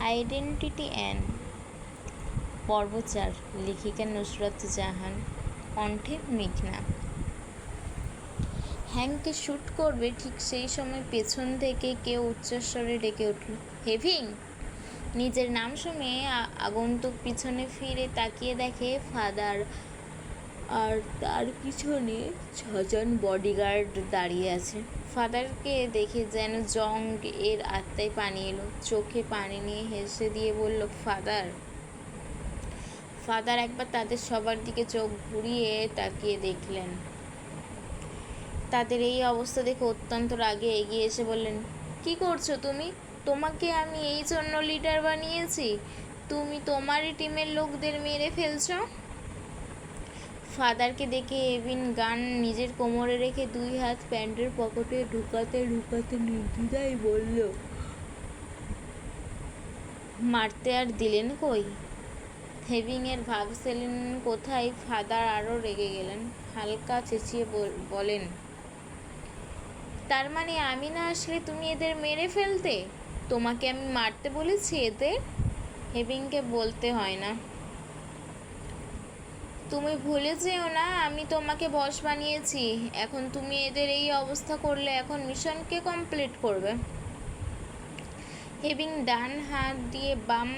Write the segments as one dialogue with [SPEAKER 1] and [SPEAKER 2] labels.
[SPEAKER 1] Identity and পর্ব 4, লেখিকা নুসরাত জাহান, কণ্ঠে মেঘনা। হ্যাংকে শ্যুট করবে ঠিক সেই সময় পেছন থেকে কেউ উচ্চস্বরে ডেকে উঠল, হেভিং! নিজের নাম শুনে আগন্তুক পিছনে ফিরে তাকিয়ে দেখে ফাদার আর তার পিছনে 6জন বডিগার্ড দাঁড়িয়ে আছে। ফাদারকে দেখে যেন জং এর আত্মায় পানি এলো। চোখে পানি নিয়ে হেসে দিয়ে বলল, ফাদার। ফাদার একবার তাদের সবার দিকে চোখ ঘুরিয়ে তাকিয়ে দেখলেন। তাদের এই অবস্থা দেখে অত্যন্ত রাগে এগিয়ে এসে বললেন, কি করছো তুমি? তোমাকে আমি এই জন্য লিডার বানিয়েছি? তুমি তোমারই টিমের লোকদের মেরে ফেলছো। ফাদারকে দেখে এভিন গান নিজের কোমরে রেখে 2 হাত প্যান্টের পকেটে ঢুকাতে ঢুকাতে নির্দ্বিধায় বলল, মারতে আর দিলেন কই? হেভিংয়ের ভাবছিলেন কোথায়। ফাদার আরও রেগে গেলেন, হালকা চেঁচিয়ে বলেন, তার মানে আমি না আসলে তুমি এদের মেরে ফেলতে? তোমাকে আমি মারতে বলেছি এদের? হেভিংকে বলতে হয় না। তুমি ভুলে যেও না আমি তোমাকে বস বানিয়েছি। এখন তুমি এদের এই অবস্থা করলে এখন মিশন কে কমপ্লিট করবে? হেভিং ডান হাত দিয়ে বাম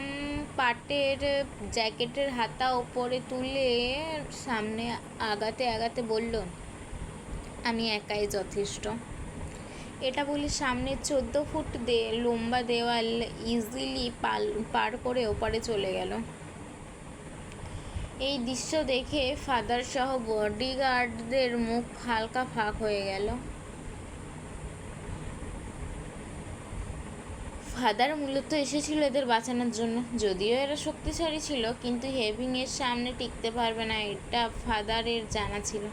[SPEAKER 1] পাটের জ্যাকেটের হাতা ওপরে তুলে সামনে আগাতে আগাতে বলল, আমি একাই যথেষ্ট। এটা বলে সামনে 14 ফুট লম্বা দেওয়াল ইজিলি পার করে ওপারে চলে গেল। এই দৃশ্য দেখে ফাদার সহ বডিগার্ডদের মুখ হালকা ফাঁক হয়ে গেল। ফাদার মূলত এসেছিল এদের বাঁচানোর জন্য। যদিও এরা শক্তিশালী ছিল, কিন্তু হেভিংয়ের সামনে টিকতে পারবে না এটা ফাদারের জানা ছিল।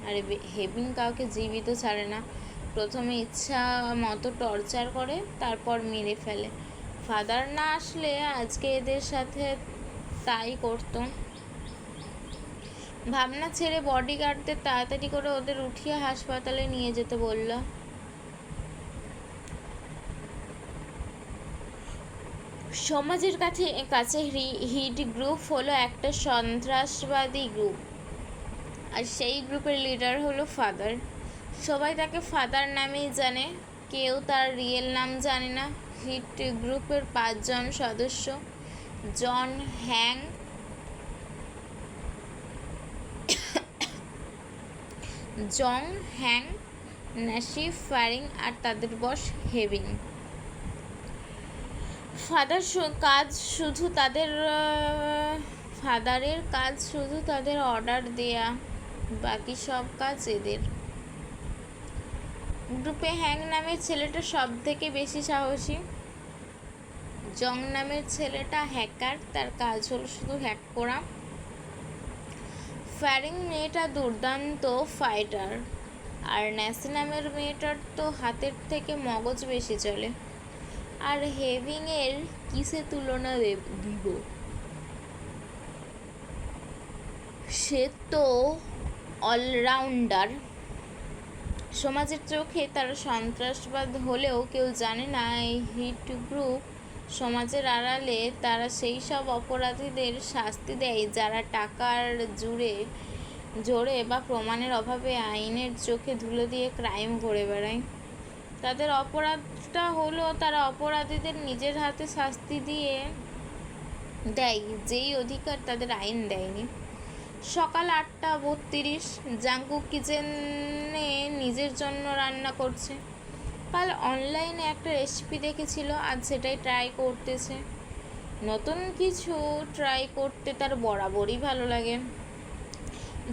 [SPEAKER 1] আর হেভিং কাউকে জীবিত ছাড়ে না। প্রথমে ইচ্ছা মতো টর্চার করে, তারপর মেরে ফেলে। ফাদার না আসলে আজকে এদের সাথে তাই করতো। ভাবনা ছেড়ে বডিগার্ডদের তাড়াতাড়ি করে ওদের উঠিয়ে হাসপাতালে নিয়ে যেতে বলল। সমাজের কাছে হিট গ্রুপ হলো একটা সন্ত্রাসবাদী গ্রুপ, আর সেই গ্রুপের লিডার হলো ফাদার। সবাই তাকে ফাদার নামেই জানে, কেউ তার রিয়েল নাম জানে না। হিট গ্রুপের 5 জন সদস্য, জন হ্যাং, নাসিফ, ফারিং আর তাদের বস হেভিং। ফাদারের কাজ শুধু তাদের অর্ডার দেয়া, বাকি সব কাজ এদের। গ্রুপে হ্যাং নামের ছেলেটা সব থেকে বেশি সাহসী। জং নামের ছেলেটা হ্যাকার, তার কাজ হলো শুধু হ্যাক করা। ফারিং মেয়েটা দুর্দান্ত ফাইটার, আর ন্যাসি নামের মেয়েটার তো হাতের থেকে মগজ বেশি চলে। আর হেভিংয়ের কিসে তুলনা দিব? সে তো অলরাউন্ডার। সমাজের চোখে তারা সন্ত্রাসবাদ হলেও কেউ জানে না এই হিট গ্রুপ সমাজের আড়ালে তারা সেই সব অপরাধীদের শাস্তি দেয় যারা টাকার জোরে বা প্রমাণের অভাবে আইনের চোখে ধুলো দিয়ে ক্রাইম করে বেড়ায়। তাদের অপরাধটা হলো তারা অপরাধীদের নিজের হাতে শাস্তি দিয়ে দেয় যেই অধিকার তাদের আইন দেয়নি। সকাল 8:32, জাঙ্কুক কিচেনে নিজের জন্য রান্না করছে। কাল অনলাইনে একটা রেসিপি দেখেছিল, আজ সেটাই ট্রাই করতেছে। নতুন কিছু ট্রাই করতে তার বরাবরই ভালো লাগে।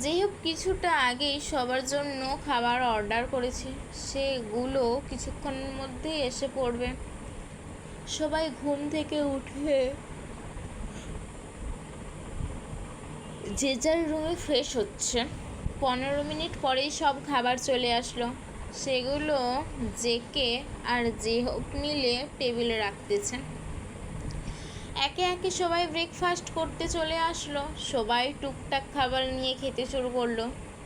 [SPEAKER 1] যেই হোক, কিছুটা আগেই সবার জন্য খাবার অর্ডার করেছে, সেগুলো কিছুক্ষণের মধ্যেই এসে পড়বে। সবাই ঘুম থেকে উঠে যে যার রুমে ফ্রেশ হচ্ছে। 15 মিনিট পরেই সব খাবার চলে আসলো। সেগুলো জেকে আর যে হোক মিলে টেবিলে রাখতেছে। একে একে সবাই ব্রেকফাস্ট করতে চলে আসলো। সবাই টুকটাক খাবার নিয়ে খেতে শুরু করলো।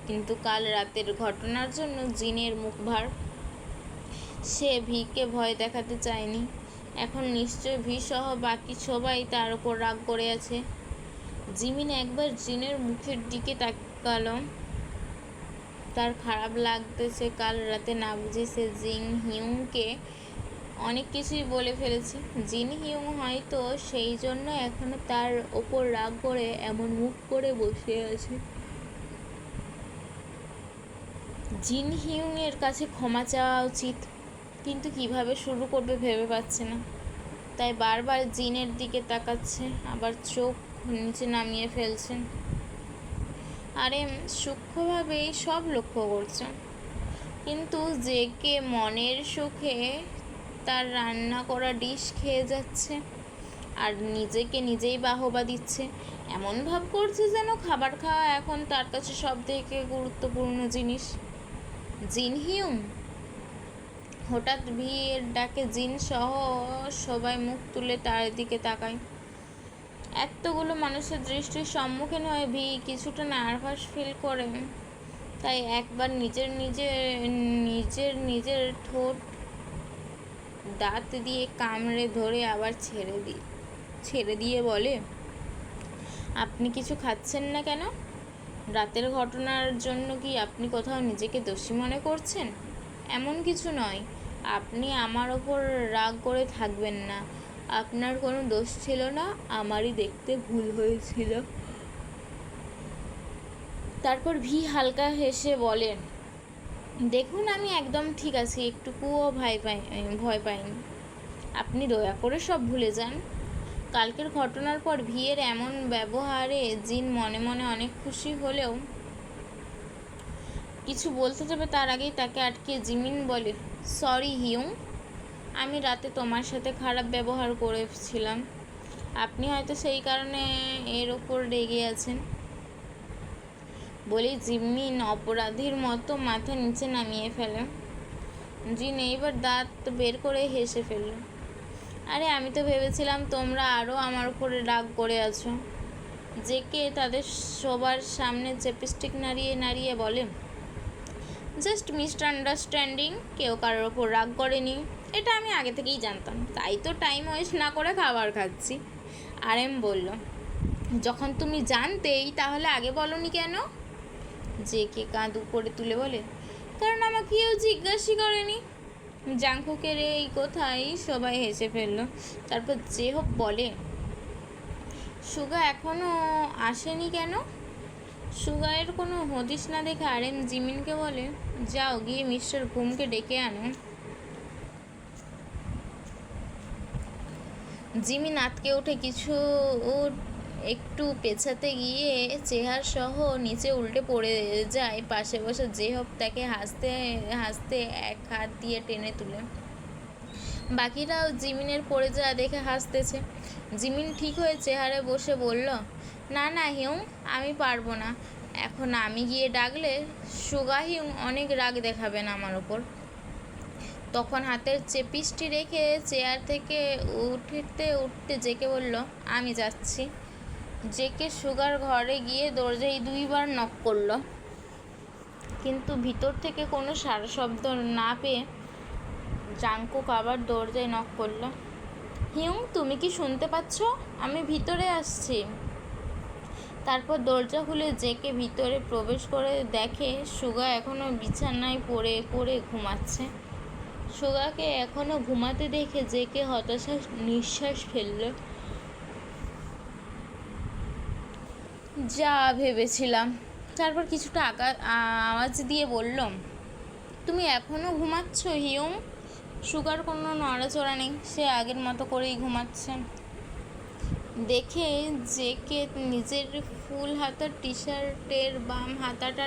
[SPEAKER 1] কিন্তু কাল রাতের ঘটনার জন্য জিনের মুখ ভার। সে ভিকে ভয় দেখাতে চায়নি। এখন নিশ্চয় ভি সহ বাকি সবাই তার ওপর রাগ করে আছে। জিমিন একবার জিনের মুখের দিকে তাকালো। তার খারাপ লাগতেছে কাল রাতে না বুঝে সে জিন হিউংকে অনেক কিছুই বলে ফেলেছে। জিন হিউং হয়তো সেই জন্য এখনো তার ওপর রাগ করে এমন মুখ করে বসে আছে। জিন হিউং এর কাছে ক্ষমা চাওয়া উচিত, কিন্তু কিভাবে শুরু করবে ভেবে পাচ্ছে না। তাই বারবার জিনের দিকে তাকাচ্ছে, আবার চোখ নিচে নামিয়ে ফেলছে। আরে সূক্ষ্মভাবেই সব লক্ষ্য করছে, কিন্তু যে কে মনের সুখে তার রান্না করা ডিশ খেয়ে যাচ্ছে আর নিজেকে নিজেই বাহবা দিচ্ছে, এমন ভাব করছে যেন খাবার খাওয়া এখন তার কাছে সব থেকে গুরুত্বপূর্ণ জিনিস। জিন হিউং! হঠাৎ ভিয়ের ডাকে জিন সহ সবাই মুখ তুলে তার দিকে তাকায়। এতগুলো মানুষের দৃষ্টির সম্মুখীন হয়ে ভি কিছুটা নার্ভাস ফিল করে। তাই একবার নিজের ঠোঁট দাঁত দিয়ে কামড়ে ধরে আবার ছেড়ে দিয়ে বলে, আপনি কিছু খাচ্ছেন না কেন? রাতের ঘটনার জন্য কি আপনি কোথাও নিজেকে দোষী মনে করছেন? এমন কিছু নয়, আপনি আমার ওপর রাগ করে থাকবেন না। আপনার কোনো দোষ ছিল না, আমারই দেখতে ভুল হয়েছিল। তারপর ভি হালকা হেসে বলেন, দেখুন আমি একদম ঠিক আছি, একটুকুও ভয় পাইনি। আপনি দয়া করে সব ভুলে যান। কালকের ঘটনার পর ভিয়ের এমন ব্যবহারে জিন মনে মনে অনেক খুশি হলেও কিছু বলতে যাবে তার আগেই তাকে আটকে জিমিন বলে, সরি হিউং, আমি রাতে তোমার সাথে খারাপ ব্যবহার করেছিলাম। আপনি হয়তো সেই কারণে এর ওপর রেগে আছেন। বলে জিমিন অপরাধীর মতো মাথা নিচে নামিয়ে ফেলে। জিন এইবার দাঁত বের করে হেসে ফেলল। আরে আমি তো ভেবেছিলাম তোমরা আরও আমার উপরে রাগ করে আছো। জেকে তাদের সবার সামনে চেপস্টিক নাড়িয়ে বলে, জাস্ট মিসআন্ডারস্ট্যান্ডিং, কেউ কারোর ওপর রাগ করেনি। এটা আমি আগে থেকেই জানতাম, তাই তো টাইম ওয়েস্ট না করে খাবার খাচ্ছি। আরএম বলল, যখন তুমি জানতেই তাহলে আগে বলনি কেন? জেকে কাঁধ উপরে তুলে বলে, কারণ আমাকে কেউ জিজ্ঞাসা করেনি। জাংকুকের এই কথাই সবাই হেসে ফেলল। তারপর জেহব বলে, সুগা এখনও আসেনি কেন? সুগায়ের কোনো হদিস না দেখে আরএম জিমিনকে বলে, যাও গিয়ে মিস্টার ঘুমকে ডেকে আনো। জিমিন আতকে উঠে একটু পেছাতে গিয়ে চেহার সহ নিচে উল্টে পড়ে যায়। পাশে বসে জেহব তাকে হাসতে হাসতে এক হাত দিয়ে টেনে তুলে। বাকিরাও জিমিনের পড়ে যাওয়া দেখে হাসতেছে। জিমিন ঠিক হয়ে চেহারে বসে বলল, না হিউং, আমি পারবো না। এখন আমি গিয়ে ডাকলে সুগা হিউং অনেক রাগ দেখাবেন আমার ওপর। তখন হাতের চেপিসটি রেখে চেয়ার থেকে উঠতে জেকে বলল, আমি যাচ্ছি। জেকে সুগার ঘরে গিয়ে দরজায় 2 বার নক করল, কিন্তু ভিতর থেকে কোনো সাড়া শব্দ না পেয়ে জাংকুক আবার দরজায় নক করল। হিউং, তুমি কি শুনতে পাচ্ছ? আমি ভিতরে আসছি। তারপর দরজা খুলে জেকে ভিতরে প্রবেশ করে দেখে সুগা এখনও বিছানায় পড়ে ঘুমাচ্ছে। সুগাকে এখনও ঘুমাতে দেখে জেকে হতাশার নিঃশ্বাস ফেলল। যা ভেবেছিলাম। তারপর কিছুটা আওয়াজ দিয়ে বলল, তুমি এখনও ঘুমাচ্ছ হিউং? সুগার কোনো নড়াচড়া নেই, সে আগের মতো করেই ঘুমাচ্ছে। দেখে জেকে নিজের ফুল হাতার টি শার্টের বাম হাতাটা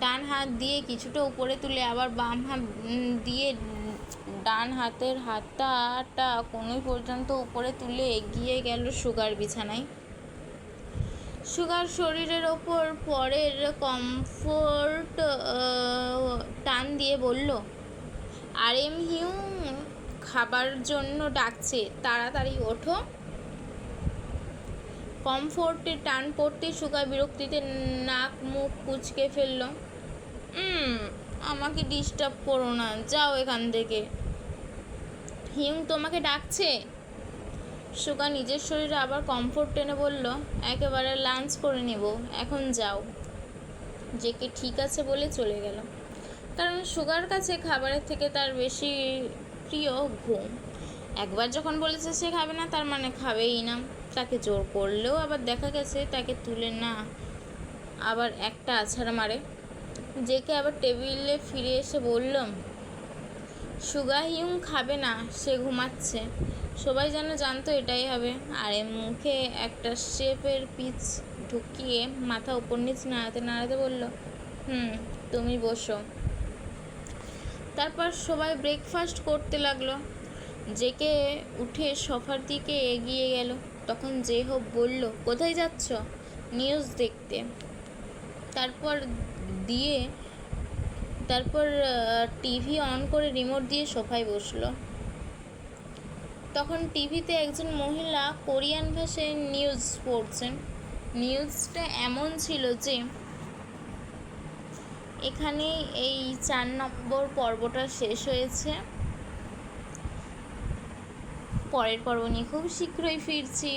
[SPEAKER 1] ডান হাত দিয়ে কিছুটা উপরে তুলে আবার বাম হাত দিয়ে ডান হাতের হাতাটা কোনোই পর্যন্ত উপরে তুলে এগিয়ে গেল সুগার বিছানায়। সুগার শরীরের ওপর পরের কমফোর্ট টান দিয়ে বলল, আরএম হিউং খাবার জন্য ডাকছে, তাড়াতাড়ি ওঠো। কমফোর্টে টান পড়তে সুগা বিরক্তিতে নাক মুখ কুঁচকে ফেলল। আমাকে ডিস্টার্ব করো না, যাও এখান থেকে। হিউং তোমাকে ডাকছে। সুগা নিজের শরীরে আবার কমফোর্ট টেনে বলল, একেবারে লাঞ্চ করে নেব, এখন যাও। জেকে ঠিক আছে বলে চলে গেল, কারণ সুগার কাছে খাবারের থেকে তার বেশি প্রিয় ঘুম। একবার যখন বলেছে সে খাবে না, তার মানে খাবেই না। তাকে জোর করলেও আবার দেখা গেছে তাকে তুলে না আবার একটা আছাড় মারে। জেকে আবার টেবিলে ফিরে এসে বলল, সুগা হিউং খাবে না, সে ঘুমাচ্ছে। সবাই যেন জানতো এটাই হবে। আরে মুখে একটা শেপের পিচ ঢুকিয়ে মাথা উপর নিচ নাড়াতে নাড়াতে বলল, তুমি বসো। তারপর সবাই ব্রেকফাস্ট করতে লাগলো। জেকে উঠে সোফার দিকে এগিয়ে গেল। তখন জে হোপ বলল, কোথায় যাচ্ছ? নিউজ দেখতে। তারপর টিভি অন করে রিমোট দিয়ে সোফায় বসলো। তখন টিভিতে একজন মহিলা কোরিয়ান ভাষায় নিউজ পড়ছেন। নিউজটা এমন ছিল যে এখানে এই 4 নম্বর পর্বটা শেষ হয়েছে। পরের পর্ব নিয়ে খুব শীঘ্রই ফিরছি।